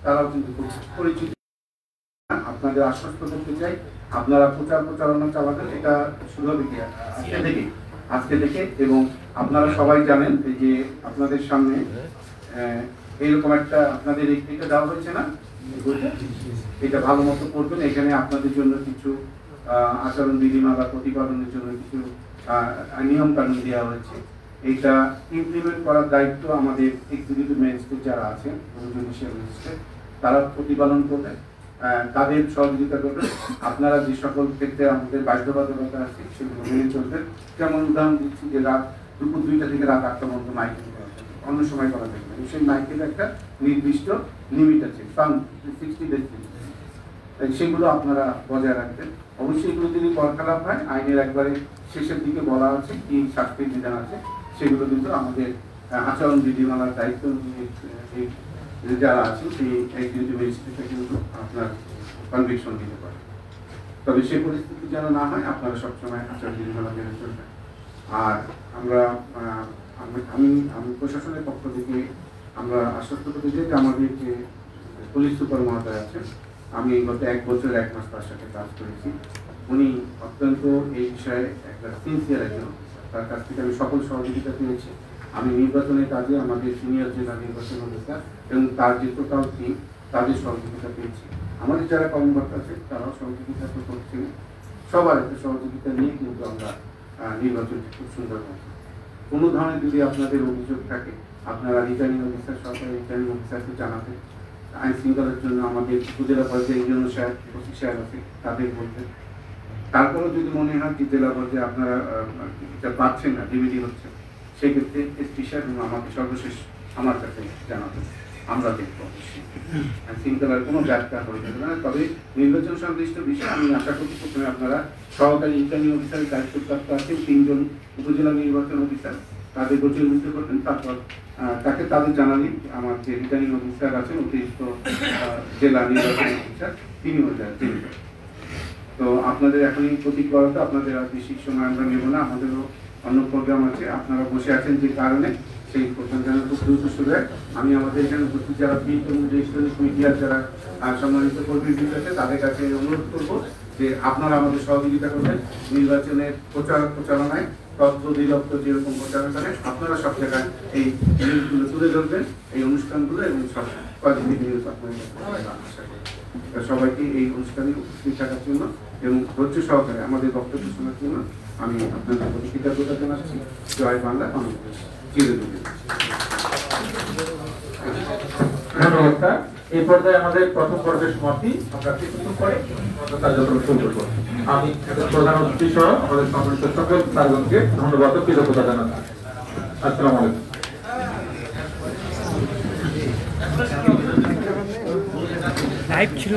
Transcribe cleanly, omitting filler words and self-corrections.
তারাও কিন্তু পরিচিত। আপনাদের আশ্বস্ত করতে চাই, আপনারা প্রচারণা চালাবেন, এটা শুরু হবে কি আজকে থেকে। এবং আপনারা সবাই জানেন যে আপনাদের সামনে এইরকম একটা আপনাদের এটা দেওয়া হয়েছে না, এটা ভালো মতো করবেন। এখানে আপনাদের জন্য কিছু আচরণ বিধিমালা প্রতিপালনের জন্য কিছু নিয়ম কানুন দেওয়া হয়েছে। এইটা ইমপ্লিমেন্ট করার দায়িত্ব আমাদের এক্সিকিউটিভ ম্যাজিস্ট্রেট যারা আছেন, জুডিশিয়াল ম্যাজিস্ট্রেট, তারা প্রতিপালন করবে, তাদের সহযোগিতা করবেন। আপনারা যে সকল ক্ষেত্রে আমাদের বাধ্যবাধকতা আছে সেগুলো মেনে চলবেন। যেমন উদাহরণ দিচ্ছি যে রাত দুপুর 2টা থেকে রাত 8টা পর্যন্ত মাইকিং করা যাবে, অন্য সময় করা যাবে না। সেই মাইকের একটা নির্দিষ্ট লিমিট আছে, 60 ডেজ, সেগুলো আপনারা বজায় রাখবেন। অবশ্যই এগুলো যদি বরখেলাপ হয়, আইনের একবারে শেষের দিকে বলা আছে কি শাস্তির বিধান আছে, সেগুলো কিন্তু আমাদের আচরণ বিধিমালার দায়িত্ব যারা আছে সেই এক্সিকিউটিভ ম্যাজিস্ট্রেটটা কিন্তু আপনার কনভিকশন দিতে পারে। তবে সেই পরিস্থিতি যেন না হয়, আপনারা সবসময় আচরণ বিধিমালা মেনে চলবেন। আর আমি প্রশাসনের পক্ষ থেকে আমরা আশ্বস্ত করতে চাই যে আমাদের যে পুলিশ সুপার মহোদয় আছেন, আমি গত 1 বছর 1 মাস তার সাথে কাজ করেছি। উনি অত্যন্ত এই বিষয়ে একটা সিনসিয়ার একজন, তার কাছ থেকে আমি সকল সহযোগিতা পেয়েছি। আমি নির্বাচনের কাজে আমাদের সিনিয়র জেলা নির্বাচন অফিসার এবং তার যে টোটাল টিম, তাদের সহযোগিতা পেয়েছি। আমাদের যারা কর্মকর্তা আছে তারাও সহযোগিতা তো করছেন। সবার একটা সহযোগিতা নিয়ে কিন্তু আমরা নির্বাচনটি খুব সুন্দর করছি। কোনো ধরনের যদি আপনাদের অভিযোগ থাকে, আপনারা রিটার্নিং অফিসার, সরকারি রিটার্নিং অফিসারকে জানাবেন। আইন শৃঙ্খলার জন্য আমাদের উপজেলা পর্যায়ে ইউনো সাহেব, ওসি সাহেব আছে, তাদের বলবেন। তারপরেও যদি মনে হয় যে জেলা পর্যায়ে আপনারা এটা পাচ্ছেন না, ডিভিডি হচ্ছে, সেক্ষেত্রে এসপি সাহেব এবং আমাকে সর্বশেষ আমার কাছে জানাবেন, আমরা দেখব। অবশ্যই আইন শৃঙ্খলার কোনো ব্যাখ্যা হয়ে যাবে না। তবে নির্বাচন সংশ্লিষ্ট বিষয়ে আমি আশা করছি প্রথমে আপনারা সহকারী রিটার্নিং অফিসারের দায়িত্বপ্রাপ্ত আছেন 3 জন উপজেলা নির্বাচন অফিসার, তাদের গোচরভুক্ত করবেন। তারপর তাকে তাদের জানালেই আমার যে রিটার্নিং অফিসার আছেন অতিরিক্ত জেলা নির্বাচন অফিসার, তিনিও জেনে যাবেন। তো আপনাদের এখনই প্রতিক্রিয়াতে আপনাদের আর বেশি সময় আমরা নেব না, আমাদেরও অন্য প্রোগ্রাম আছে। আপনারা বসে আছেন যে কারণে সেই প্রোগ্রাম যেন খুব দ্রুত শুরু হয়। আমি আমাদের এখানে উপস্থিত যারা প্রিন্ট এবং ইলেকট্রনিক মিডিয়ার যারা সম্মানিত কর্মী আছে তাদের কাছে অনুরোধ করব যে আপনারা আমাদের সহযোগিতা করবেন নির্বাচনের প্রচারণায়। তথ্য অধিদপ্তর যেরকম প্রচারণা করে, আপনারা সব জায়গায় এই নিউজগুলো তুলে ধরবেন, এই অনুষ্ঠানগুলো, এবং সব পজিটিভ নিউজ আপনাদের আশা করি। সবাইকে এই অনুষ্ঠানে উপস্থিত থাকার জন্য এবং ধৈর্য সহকারে আমাদের বক্তব্য শোনার জন্য আমি আপনাদের প্রতি কৃতজ্ঞতা জানাচ্ছি। জয় বাংলা, বাংলাদেশ চিরদিন। ধন্যবাদ। এই পর্যায়ে আমাদের প্রথম পর্বের সমাপ্তি। আমরা কিছুক্ষণ পরে কার্যক্রম শুরু করব। আমি প্রধান অতিথি সহ আমাদের সম্মানিত সকল স্যারগণকে ধন্যবাদ ও কৃতজ্ঞতা জানাচ্ছি। আসসালামু আলাইকুম। লাইভ ছিল।